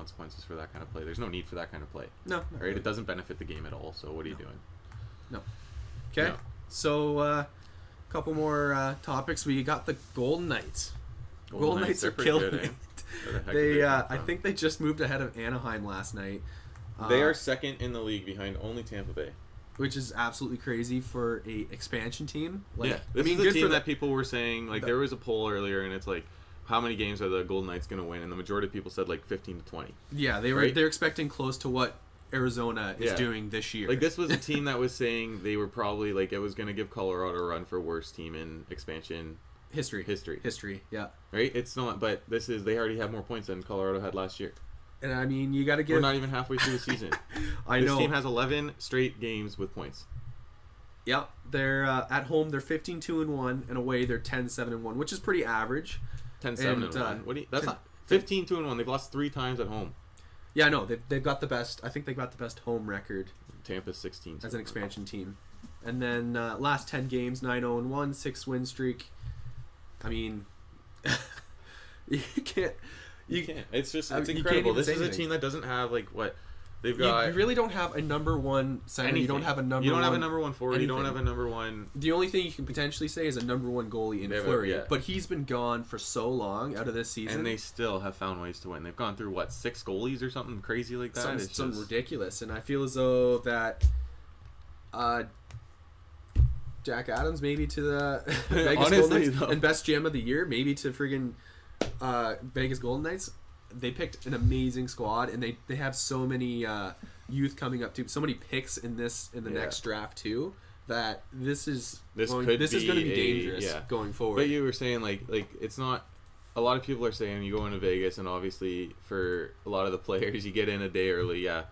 consequences for that kind of play. There's no need for that kind of play. No. Right? Really. It doesn't benefit the game at all. So what are you doing? No. Okay. No. So a couple more topics. We got the Golden Knights. Golden Knights are killing good, it. They, I think they just moved ahead of Anaheim last night. They are second in the league behind only Tampa Bay. Which is absolutely crazy for a expansion team. Like, Yeah, this is a team that people were saying, like, there was a poll earlier, and it's like, how many games are the Golden Knights going to win? And the majority of people said, like, 15 to 20. Yeah, they're expecting close to what Arizona is doing this year. Like, this was a team that was saying they were probably, like, it was going to give Colorado a run for worst team in expansion history. Yeah. Right? It's not, but this is, they already have more points than Colorado had last year. And I mean, you got to give. We're not even halfway through the season. This team has 11 straight games with points. Yep, they're at home. They're 15-2-1, and away they're 10-7-1, which is pretty average. 10-7-1. What do you? That's not 15-2-1. They've lost 3 times at home. Yeah, no, they've got the best. I think they've got the best home record. Tampa's 16 as an expansion team, and then last 10 games, 9-0-1, 6-win streak. I mean, you can't. You can't. It's just it's incredible. This is a team that doesn't have like what they've got. You really don't have a number one center. Anything. You don't have a number. You don't one, have a number one forward. anything. You don't have a number one. The only thing you can potentially say is a number one goalie in Fleury, but he's been gone for so long out of this season, and they still have found ways to win. They've gone through what 6 goalies or something crazy like that. Some ridiculous, and I feel as though that. Jack Adams maybe to the Vegas Golden Knights and best GM of the year maybe to friggin' Vegas Golden Knights. They picked an amazing squad, and they have so many youth coming up too. So many picks in the next draft too. That this is going to be dangerous going forward. But you were saying like it's not. A lot of people are saying you go into Vegas, and obviously for a lot of the players, you get in a day early. Yeah,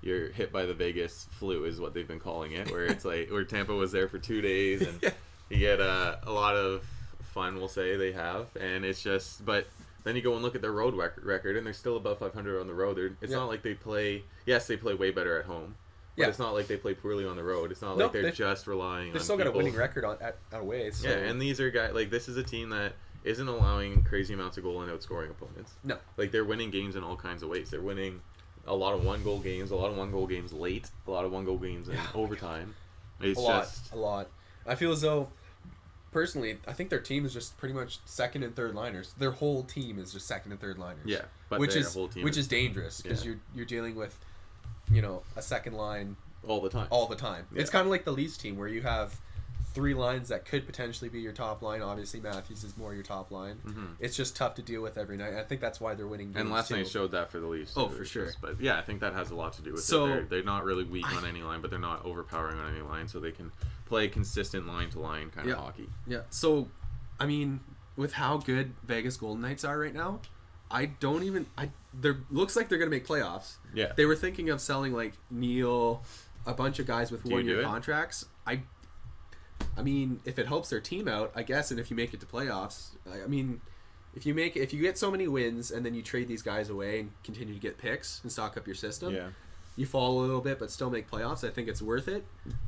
you're hit by the Vegas flu is what they've been calling it, where it's like where Tampa was there for 2 days, and you get a lot of fun. We'll say they have, and it's just but. Then you go and look at their road record, and they're still above 500 on the road. It's not like they play. Yes, they play way better at home. But it's not like they play poorly on the road. It's not like they're just relying on. They've still got a winning record at away. So. Yeah, and these are guys like this is a team that isn't allowing crazy amounts of goal and outscoring opponents. No, like they're winning games in all kinds of ways. They're winning a lot of 1-goal games, a lot of 1-goal games late, a lot of 1-goal games in overtime. It's a lot. I feel as though. Personally, I think their team is just pretty much second and third liners. Their whole team is just second and third liners. Yeah, but which whole team is dangerous because you're dealing with, a second line all the time. Yeah. It's kind of like the Leafs team where you have 3 lines that could potentially be your top line. Obviously, Matthews is more your top line. Mm-hmm. It's just tough to deal with every night. I think that's why they're winning games. And last night showed that for the Leafs. Oh, for sure. But yeah, I think that has a lot to do with it. They're not really weak on any line, but they're not overpowering on any line, so they can play consistent line-to-line kind of hockey. Yeah, so, I mean, with how good Vegas Golden Knights are right now, looks like they're going to make playoffs. Yeah. They were thinking of selling, like, Neil, a bunch of guys with 1-year contracts. I mean, if it helps their team out, I guess, and if you make it to playoffs, I mean, if you get so many wins and then you trade these guys away and continue to get picks and stock up your system, you fall a little bit but still make playoffs, I think it's worth it.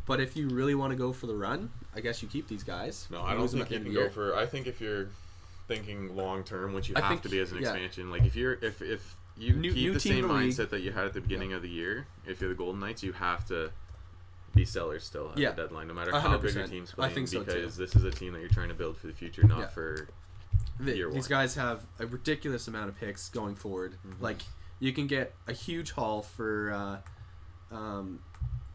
But if you really want to go for the run, I guess you keep these guys. No, I don't think you can go for. I think if you're thinking long term, which you have to be as an expansion, like if you keep the same mindset that you had at the beginning of the year, if you're the Golden Knights, you have to be sellers still at the deadline, no matter 100%. how big your team's playing. I think so because this is a team that you're trying to build for the future, not for year one. These guys have a ridiculous amount of picks going forward. Mm-hmm. Like you can get a huge haul for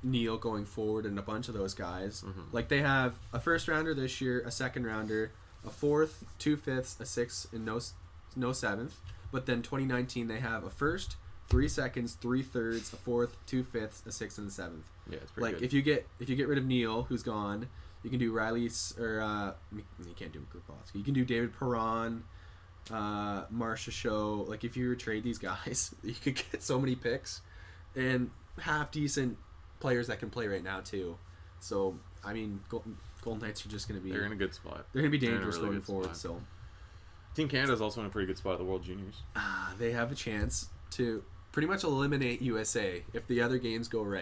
Neil going forward and a bunch of those guys. Mm-hmm. Like they have a first rounder this year, a second rounder, a fourth, 2 fifths, a sixth, and no seventh. But then 2019 they have a first, 3 seconds, 3 thirds, a fourth, 2 fifths, a sixth, and a seventh. Yeah, it's pretty good. If you get rid of Neil, who's gone, you can do Riley's or you can't do Grupovsky. You can do David Perron, Marcia Show. Like if you trade these guys, you could get so many picks and half decent players that can play right now too. So I mean, Golden Knights are just going to be. They're in a good spot. They're going to be dangerous going forward. So Team Canada is also in a pretty good spot at the World Juniors. They have a chance to pretty much eliminate USA if the other games go right.